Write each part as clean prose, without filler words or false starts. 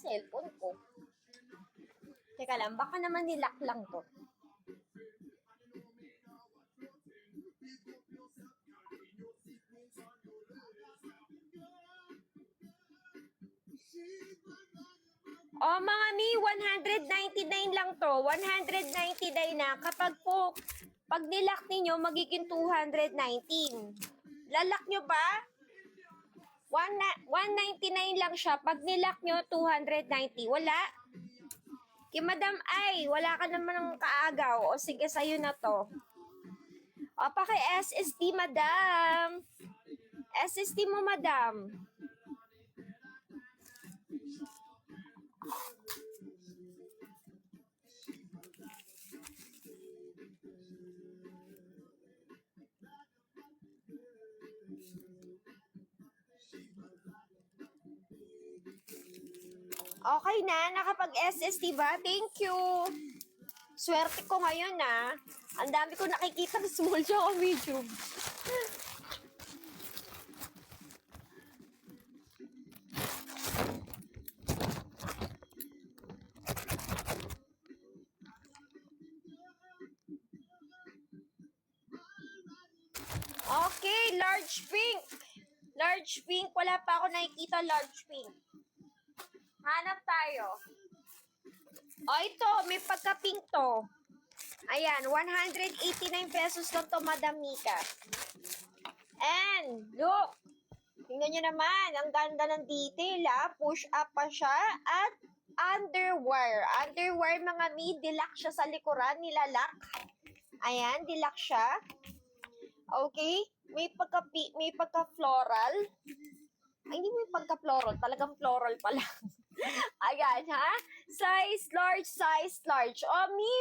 cellphone ko. Teka lang, baka naman nilock lang to. Oh, mga mi, 199 lang to. 199 na. Kapag po, pag nilock ninyo, magiging 219. Lalak nyo ba? 199 lang siya. Pag nilock nyo, 290. Wala? Kay Madam Ay, wala ka naman ng kaagaw. O sige, sa'yo na to. O, paki-SSD, Madam. SSD mo, Madam. Okay na, nakapag-SSD ba? Thank you. Swerte ko ngayon Ang dami ko nakikita ng small tsaka medium. Okay, large pink. Large pink. Wala pa ako nakikita large pink. Hanap tayo. Ito, may pagka-pink to. Ayan, 189 pesos lang to, Madam Mika. And, look. Tingnan nyo naman, ang ganda ng detail, Push up pa siya. At underwear. Underwear, mga mi, dilak siya sa likuran, nilalak. Ayan, dilak siya. Okay? May pagka-floral. Ay, hindi mo yung pagka-floral. Talagang floral pala. Ayan, Size large.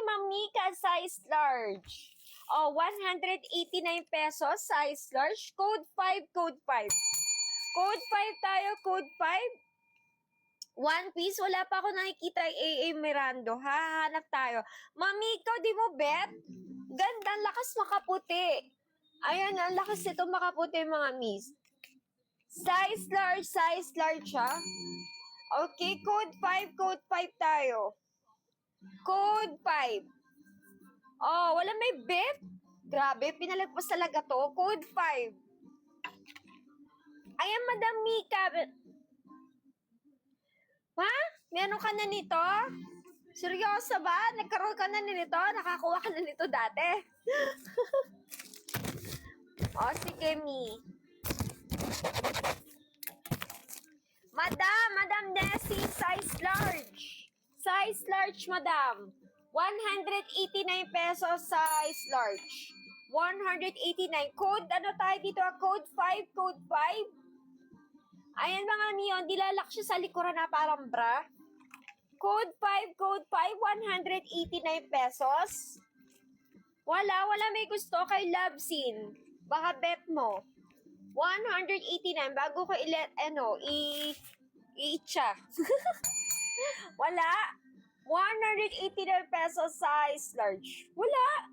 Mamika, size large. 189 pesos, size large. Code 5. Code 5 tayo, code 5. One piece, wala pa ako nakikita AA Mirando. Hahanap tayo. Mami, ikaw di mo bet? Ganda, lakas makaputi. Ayan, ang lakas nito makaputi, mga miss. Size large siya. Okay, code 5 tayo. Code 5. Wala may bet? Grabe, pinalagpas talaga to. Code 5. Ayan, Madam Mika. Meron ka na nito? Seryoso ba? Nagkaroon ka na nito? Nakakuha ka na nito dati? Sige, Mi. Madam Nessie, size large. Size large, Madam. 189 pesos, size large. 189. Code, ano tayo dito? Code 5. Ayan, mga miyon, dilalak siya sa likuran na parang bra. Code 5, 189 pesos. Wala may gusto kay Lobsin. Baka bet mo. 189 bago ko i-itcha. Wala. 189 pesos, size large. Wala.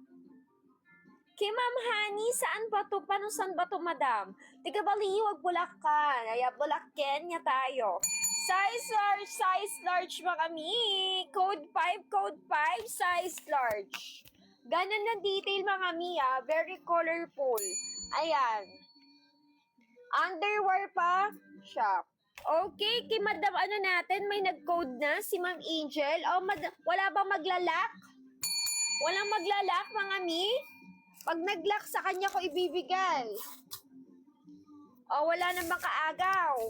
Kay Ma'am Honey, saan ba to? Saan ba to, Madam? Tiga Baliwag, Bulacan. Ay, Bulacan niya tayo. Size large mga mi. Code 5, size large. Ganun na detail mga mi, Very colorful. Ayan. Underwear pa siya. Okay, kay Madam natin, may nag-code na si Ma'am Angel. Wala bang maglalak? Walang maglalak mga mi? Pag nag-lock sa kanya ko ibibigay. Wala namang kaagaw.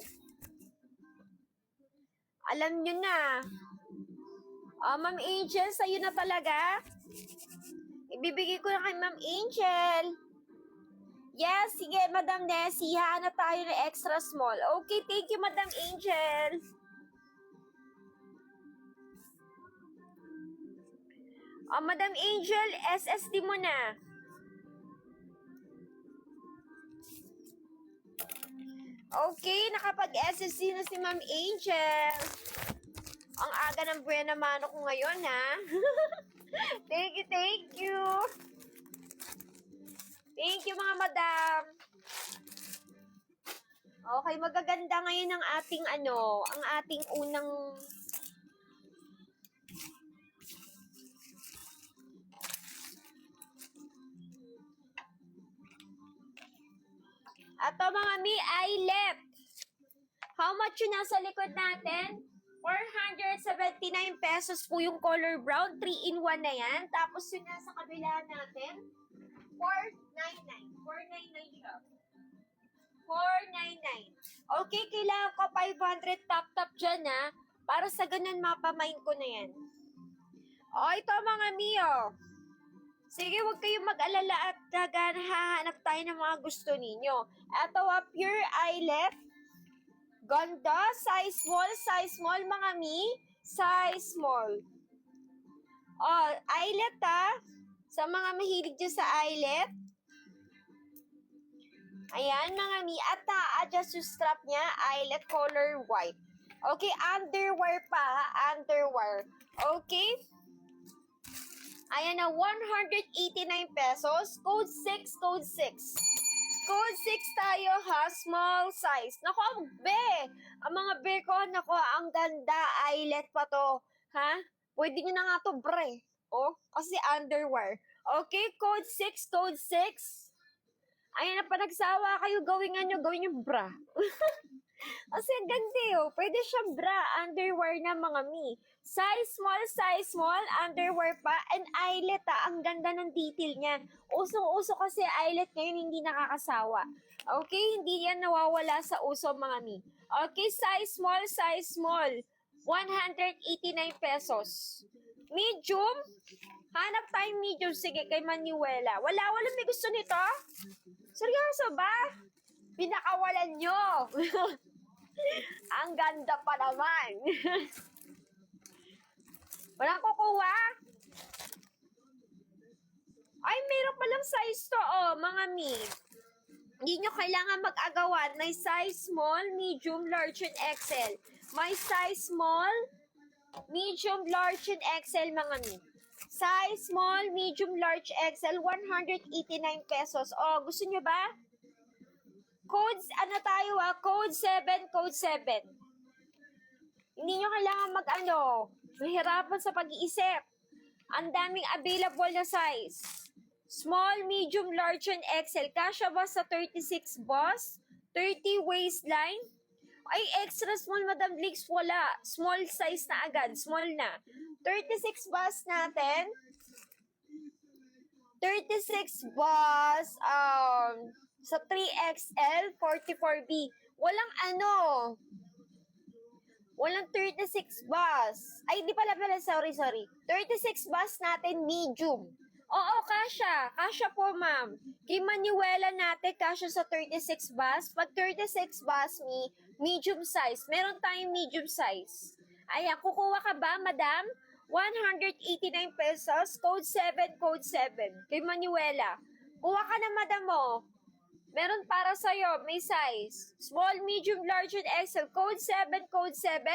Alam nyo na. Ma'am Angel, sa'yo na talaga. Ibibigay ko na kay Ma'am Angel. Yes, sige, Madam Nessie. Hanap tayo ng extra small. Okay, thank you, Madam Angel. Madam Angel, SSD mo na. Okay, nakapag-SSD na si Ma'am Angel. Ang aga ng buena mano ko ngayon, Thank you. Thank you, mga madam. Okay, magaganda ngayon ang ating ang ating unang Ato mga mi, eyelet. How much yung nasa likod natin? 479 pesos po yung color brown. 3-in-1 na yan. Tapos yung nasa kabila natin, 499. 499 siya. 499. Okay, kailangan ko 500 top dyan ha. Para sa ganun mapamain ko na yan. O, ito mga Mio. Sige, huwag kayong mag-alala at hahanap tayo ng mga gusto ninyo. Ito pure eyelet. Ganda, size small mga Mi. Size small. O, eyelet sa mga mahilig dyan sa eyelet. Ayan mga Mi. At na-adjust yung strap niya, eyelet color white. Okay, underwear pa underwear. Okay? Ayan na, 189 pesos. Code 6, code 6. Code 6 tayo ha, small size. Nako, ang mga be ko, nako, ang ganda, eyelet pa to. Ha? Pwede nyo na nga to, bre. Oh, kasi underwear. Okay, code 6, code 6. Ayan na, pa nagsawa kayo, gawin yung bra. Kasi ang ganda pwede siyang bra, underwear na mga Mi. Size small, underwear pa, and eyelet ang ganda ng detail niyan. Usong-uso kasi eyelet ngayon, hindi nakakasawa. Okay, hindi yan nawawala sa uso mga Mi. Okay, size small, 189 pesos. Medium, hanap tayong medium, sige, kay Manuela. Wala may gusto nito? Seryoso ba? Pinakawalan nyo. Ang ganda pa naman. Walang kukuha? Ay, meron palang size to, mga Mi. Hindi nyo kailangan mag-agawan. May size small, medium, large, and XL. May size small, medium, large, and XL, mga Mi. Size small, medium, large, XL, 189 pesos. Gusto nyo ba? Codes, code 7, code 7. Hindi nyo kailangan mahirapan sa pag-iisip. Ang daming available na size. Small, medium, large, and XL. Kasya ba sa 36 boss? 30 waistline? Ay, extra small, Madam Blix, wala. Small size na agad. Small na. 36 boss natin. 36 boss, sa 3XL, 44B. Walang 36 bus. Ay, di pala, sorry. 36 bus natin, medium. Oo, kasya. Kasya po, ma'am. Kay Manuela natin, kasya sa 36 bus. Pag 36 bus, medium size. Meron tayong medium size. Ayan, kukuha ka ba, madam? 189 pesos, code 7, code 7. Kay Manuela. Kuha ka na, madam mo. Meron para sa'yo, may size. Small, medium, large, and XL. Code 7, code 7.